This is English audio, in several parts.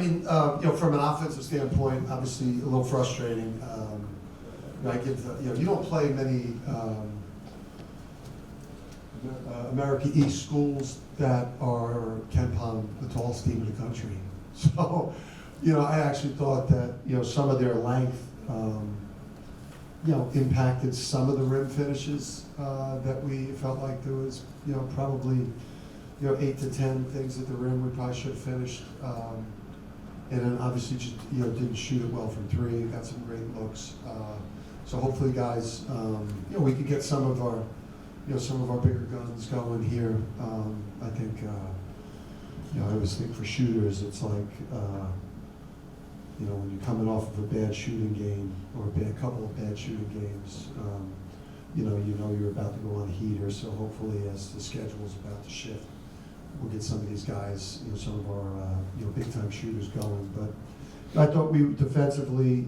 mean, from an offensive standpoint, obviously a little frustrating. I give you don't play many America East schools that are KenPom, the tallest team in the country. So, I actually thought that some of their length, impacted some of the rim finishes that we felt like there was, probably 8 to 10 things at the rim we probably should have finished. And then obviously just, didn't shoot it well from three, got some great looks. So hopefully guys, we could get some of our, some of our bigger guns going here. I think, I always think for shooters, it's like, when you're coming off of a bad shooting game or a couple of bad shooting games, you know you're about to go on a heater. So hopefully as the schedule's about to shift, we'll get some of these guys, some of our big-time shooters going. But I thought we defensively,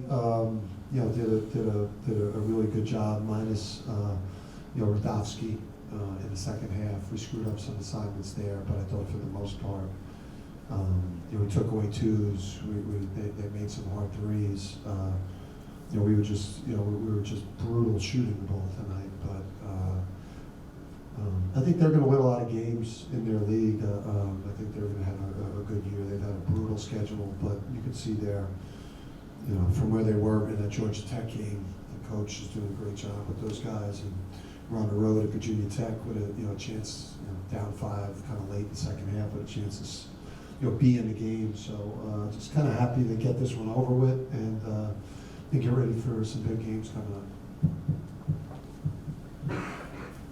did a really good job. Minus, Radovsky in the second half. We screwed up some assignments there, but I thought for the most part, we took away twos. They made some hard threes. We were just, we were just brutal shooting the ball tonight. But I think they're going to win a lot of games in their league. I think they're going to have a good year. They've had a brutal schedule, but you can see there, from where they were in that Georgia Tech game, the coach is doing a great job with those guys. And we're on the road at Virginia Tech with a chance, down 5, kind of late in the second half, with a chance to be in the game. So just kind of happy to get this one over with and get ready for some big games coming up.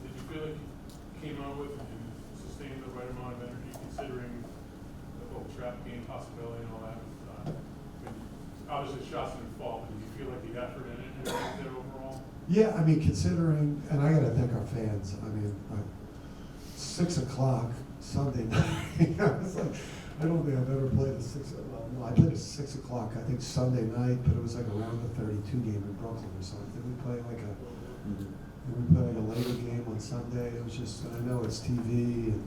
Did you feel like you came out with and sustained the right amount of energy, considering the whole trap game possibility and all that? Obviously, shots didn't fall, but did you feel like the effort in it was there overall? Yeah, I mean, considering, and I got to thank our fans. I mean, 6 o'clock Sunday night. I was like, I don't think I've ever played a 6. Well, no, I played a 6 o'clock. I think Sunday night, but it was like around the 32 game in Brooklyn or something. Did we play like a? Did we play like a later game on Sunday? It was just, and I know it's TV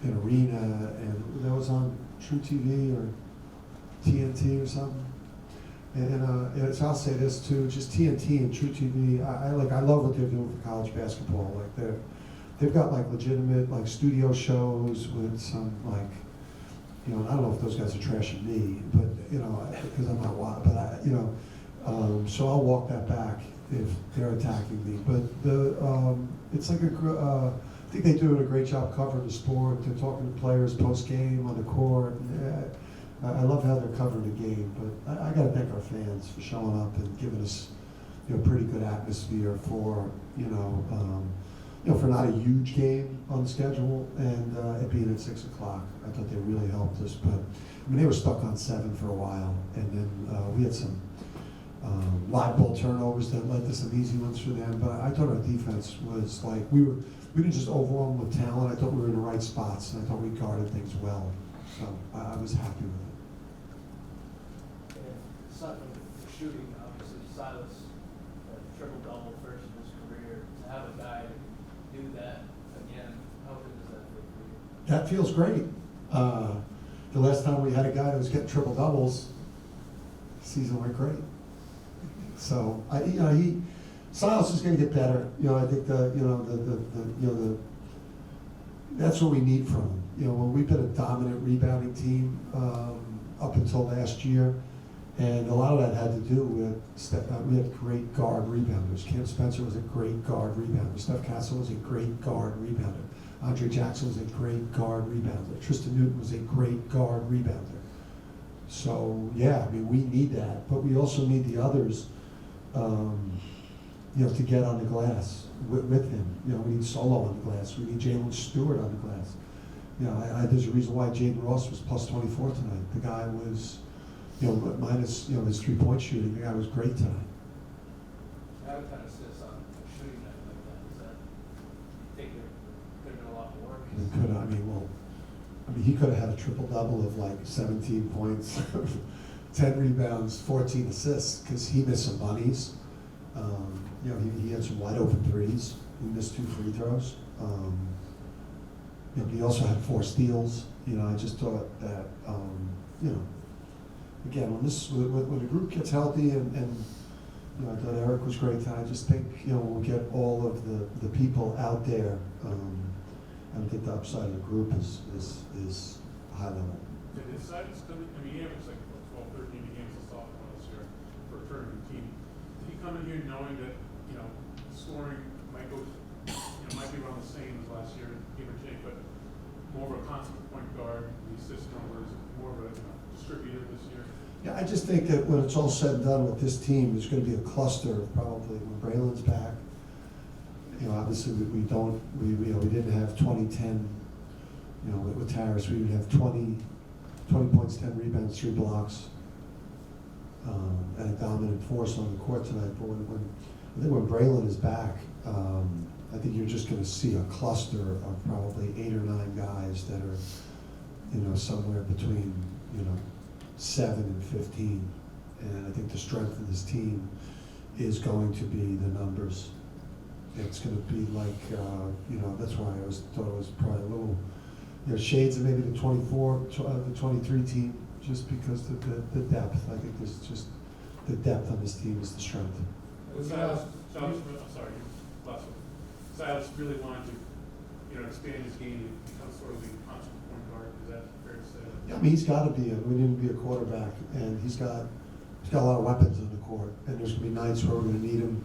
and arena, and that was on True TV or TNT or something. And so I'll say this too, just TNT and True TV. I love what they're doing for college basketball. Like they've got like legitimate like studio shows with some like, and I don't know if those guys are trashing me, but because I'm not wild, but so I'll walk that back if they're attacking me. But it's like I think they do a great job covering the sport. They're talking to players post-game on the court. I love how they're covering the game, but I got to thank our fans for showing up and giving us, pretty good atmosphere for, for not a huge game on the schedule and it being at 6 o'clock. I thought they really helped us, but I mean they were stuck on 7 for a while, and then we had some live ball turnovers that led to some easy ones for them. But I thought our defense was like we didn't just overwhelm with talent. I thought we were in the right spots, and I thought we guarded things well. So I was happy with it. Something for shooting, obviously, Silas, triple-double first in his career. To have a guy do that again, how good does that feel for you? That feels great. The last time we had a guy that was getting triple-doubles, season went great. So, Silas is going to get better. I think that's what we need from him. When we've been a dominant rebounding team up until last year, and a lot of that had to do with we had great guard rebounders. Cam Spencer was a great guard rebounder. Steph Castle was a great guard rebounder. Andre Jackson was a great guard rebounder. Tristan Newton was a great guard rebounder. So yeah, I mean we need that, but we also need the others, to get on the glass with him. We need Solo on the glass. We need Jalen Stewart on the glass. There's a reason why Jaden Ross was plus 24 tonight. The guy was, minus, his 3-point shooting. The guy was great tonight. How kind of assists on a shooting night like that? Is that, you think there could have been a lot more? He could have, he could have had a triple-double of like 17 points, 10 rebounds, 14 assists, because he missed some bunnies. He had some wide-open threes. He missed 2 free throws. He also had 4 steals. I just thought that you know, again, when the group gets healthy and you know, I thought Eric was great. I just think, you know, we'll get all of the people out there. I think the upside of the group is high level. Did his side still, I mean, he averaged like 12, 13 games as a sophomore this year for a tournament team. Did he come in here knowing that, you know, scoring might go, you know, might be around the same as last year, give or take, but more of a constant point guard, the assist numbers, more of a, you know, distributor this year? Yeah, I just think that when it's all said and done with this team, there's going to be a cluster probably when Braylon's back. You know, obviously we didn't have 20-10, you know, with Harris. We would have 20 points, 10 rebounds, 3 blocks, and a dominant force on the court tonight. But I think when Braylon is back, I think you're just going to see a cluster of probably 8 or 9 guys that are, you know, somewhere between, you know, 7 and 15. And I think the strength of this team is going to be the numbers. It's going to be like, you know, that's why I thought it was probably a little, you know, shades of maybe the 24, the 23 team, just because of the depth. I think there's just the depth on this team is the strength. Silas, I'm sorry, last one. Silas really wanted to, you know, expand his game and become sort of the constant point guard. Is that fair to say? Yeah, I mean, he's got to be. We need to be a quarterback, and he's got a lot of weapons on the court. And there's going to be nights where we're going to need him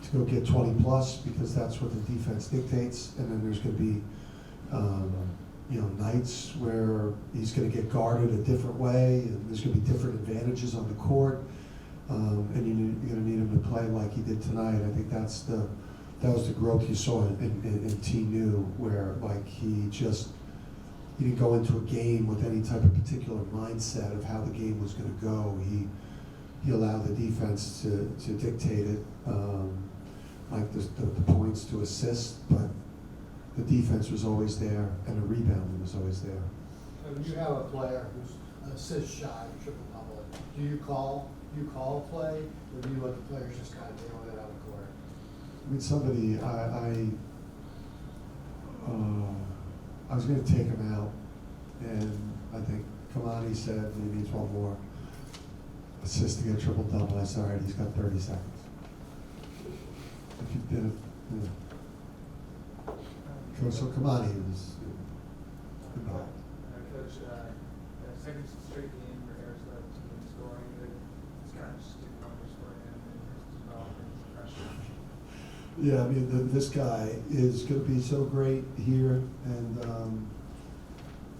to go get 20 plus because that's what the defense dictates. And then there's going to be, you know, nights where he's going to get guarded a different way, and there's going to be different advantages on the court. And you're going to need him to play like he did tonight. I think that was the growth you saw in T-New, where like he didn't go into a game with any type of particular mindset of how the game was going to go. He allowed the defense to dictate it, like the points to assist, but the defense was always there and the rebounding was always there. So when you have a player who's assist shy, triple double, do you call a play, or do you let the players just kind of nail it out of the court? I mean, somebody, I was going to take him out, and I think Kamani said maybe it's one more assist to get triple double. I said, all right, he's got 30 seconds. If you did it, you know. So Kamani was goodbye. Coach, second straight game for Harris led team scoring. It's kind of just good numbers for him and his development pressure. Yeah, I mean, this guy is going to be so great here, and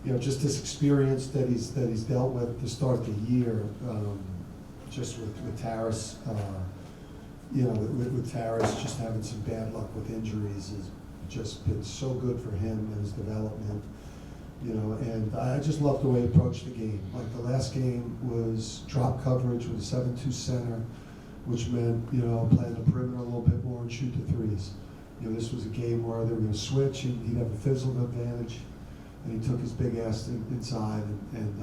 you know, just this experience that he's dealt with to start the year, just with Harris, you know, with Harris just having some bad luck with injuries has just been so good for him and his development. You know, and I just love the way he approached the game. Like the last game was drop coverage with a 7-2 center, which meant, you know, playing the perimeter a little bit more and shoot the threes. You know, this was a game where they were going to switch and he'd have a physical advantage, and he took his big ass inside and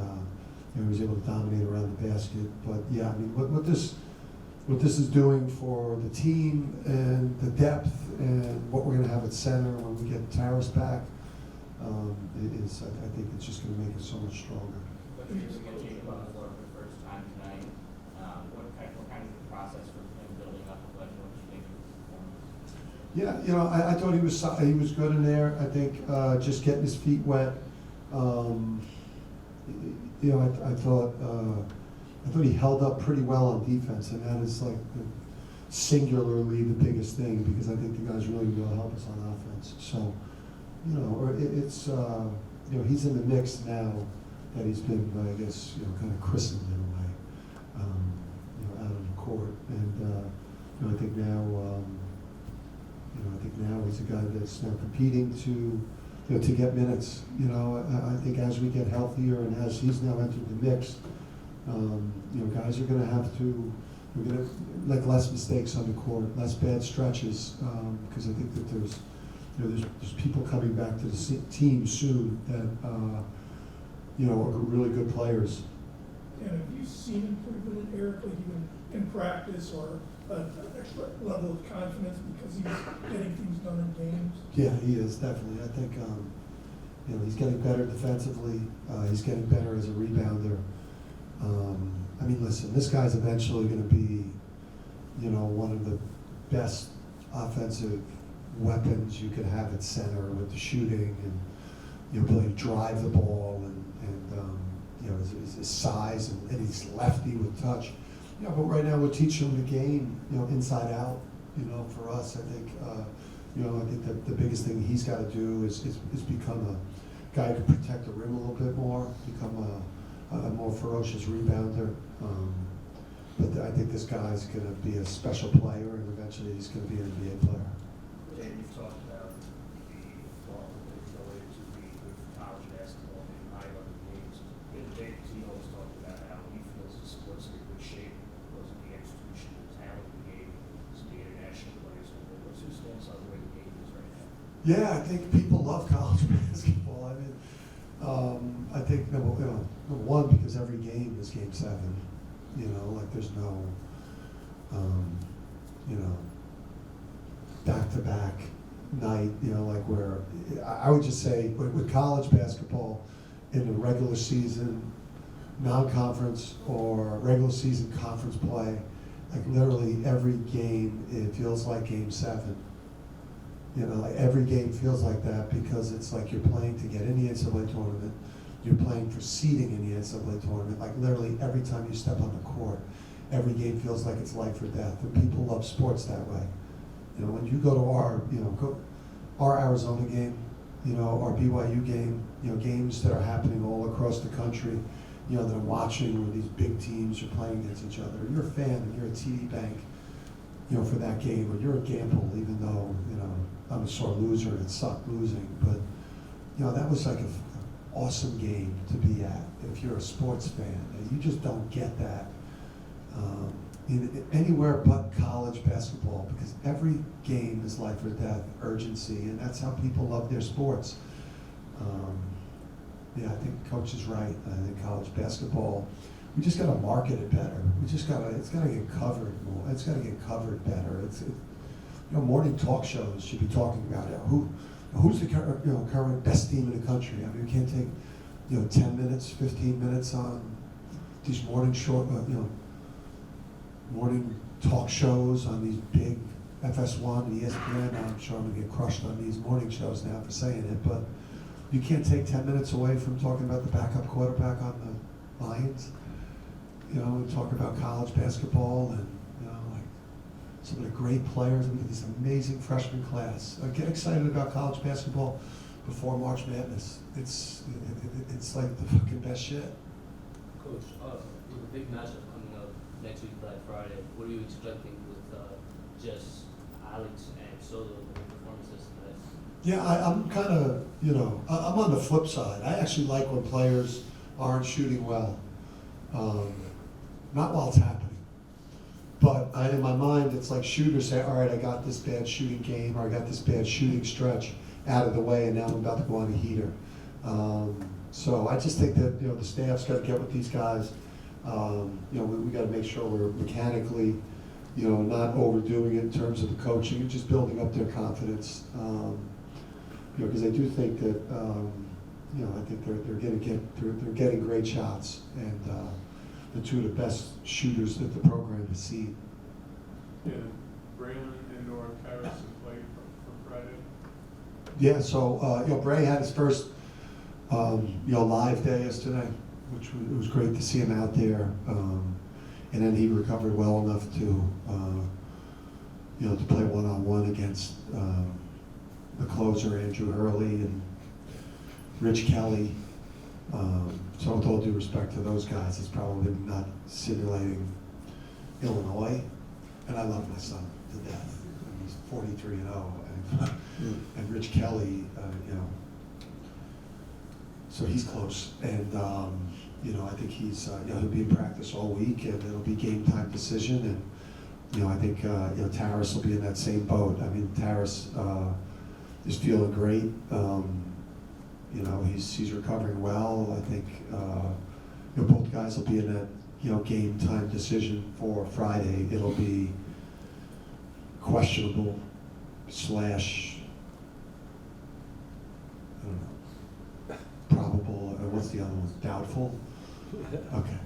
you know, he was able to dominate around the basket. But yeah, I mean, what this is doing for the team and the depth and what we're going to have at center when we get Harris back, I think it's just going to make it so much stronger. But you're going to take him on the floor for the first time tonight. What kind of the process for him building up a pleasure? What did you think of his performance? Yeah, you know, I thought he was good in there. I think just getting his feet wet. You know, I thought he held up pretty well on defense, and that is like singularly the biggest thing, because I think the guys really will help us on offense. So, you know, it's you know, he's in the mix now that he's been, I guess, you know, kind of christened in a way, you know, out on the court, and you know, I think now he's a guy that's now competing to, you know, to get minutes. You know, I think as we get healthier and as he's now entered the mix, you know, guys are going to have to, we're going to like less mistakes on the court, less bad stretches, because I think that there's, you know, there's people coming back to the team soon that, you know, are really good players. And have you seen improvement in Eric, like even in practice, or an extra level of confidence because he's getting things done in games? Yeah, he is, definitely. I think, you know, he's getting better defensively. He's getting better as a rebounder. mean, listen, this guy's eventually going to be, you know, one of the best offensive weapons you could have at center with the shooting and the ability to drive the ball and you know, his size and he's lefty with touch. Yeah, but right now we're teaching him the game, you know, inside out. You know, for us, I think, you know, I think that the biggest thing he's got to do is become a guy who can protect the rim a little bit more, become a more ferocious rebounder. But I think this guy's going to be a special player, and eventually he's going to be an NBA player. And you've talked about the ability to be good for college basketball and high-level games. Dave T always talked about how he feels the sport's in good shape because of the execution, the talent of the game, some of the international players. What's your stance on the way the game is right now? Yeah, I think people love college basketball. I mean, I think number one, because every game is Game 7. You know, like there's no, you know, back-to-back night. You know, like where I would just say with college basketball in the regular season, non-conference or regular season conference play, like literally every game it feels like Game 7. You know, like every game feels like that because it's like you're playing to get in the NCAA tournament. You're playing for seeding in the NCAA tournament. Like literally every time you step on the court, every game feels like it's life or death. And people love sports that way. You know, when you go to our Arizona game, you know, our BYU game, you know, games that are happening all across the country, you know, that I'm watching where these big teams are playing against each other. You're a fan and you're a TD Bank, you know, for that game, or you're a gamble, even though, you know, I'm a sore loser and it sucked losing. But, you know, that was like an awesome game to be at if you're a sports fan. And you just don't get that anywhere but college basketball, because every game is life or death, urgency, and that's how people love their sports. Yeah, I think Coach is right. I think college basketball, we just got to market it better. It's got to get covered more. It's got to get covered better. You know, morning talk shows should be talking about it. Who's the current best team in the country? I mean, we can't take 10 minutes, 15 minutes on these morning morning talk shows on these big FS1 and ESPN. I'm sure I'm gonna get crushed on these morning shows now for saying it, but you can't take 10 minutes away from talking about the backup quarterback on the Lions. You know, we talk about college basketball and like some of the great players. We get this amazing freshman class. Get excited about college basketball before March Madness. It's like the fucking best shit. Coach, with a big matchup coming up next week, Black Friday, what are you expecting with just Alex and Solo and their performances tonight? Yeah, I'm kind of, I'm on the flip side. I actually like when players aren't shooting well. Not while it's happening. But in my mind, it's like shooters say, all right, I got this bad shooting game, or I got this bad shooting stretch out of the way, and now I'm about to go on a heater. So I just think that, the staff's got to get with these guys. We got to make sure we're mechanically, not overdoing it in terms of the coaching and just building up their confidence. Because I do think that, I think they're getting great shots, and the two of the best shooters that the program has seen. Yeah, Braylon and Nora Harris have played for Friday. Yeah, so Bray had his first live day yesterday, which it was great to see him out there, and then he recovered well enough to to play one-on-one against the closer Andrew Hurley and Rich Kelly. So with all due respect to those guys, it's probably not simulating Illinois, and I love my son to death. He's 43-0, and Rich Kelly, so he's close, and I think he's he'll be in practice all week, and it'll be game time decision, and I think Taras will be in that same boat. I mean, Taras is feeling great. He's recovering well. I think both guys will be in that game time decision for Friday. It'll be questionable / I don't know, probable. What's the other one? Doubtful. Okay.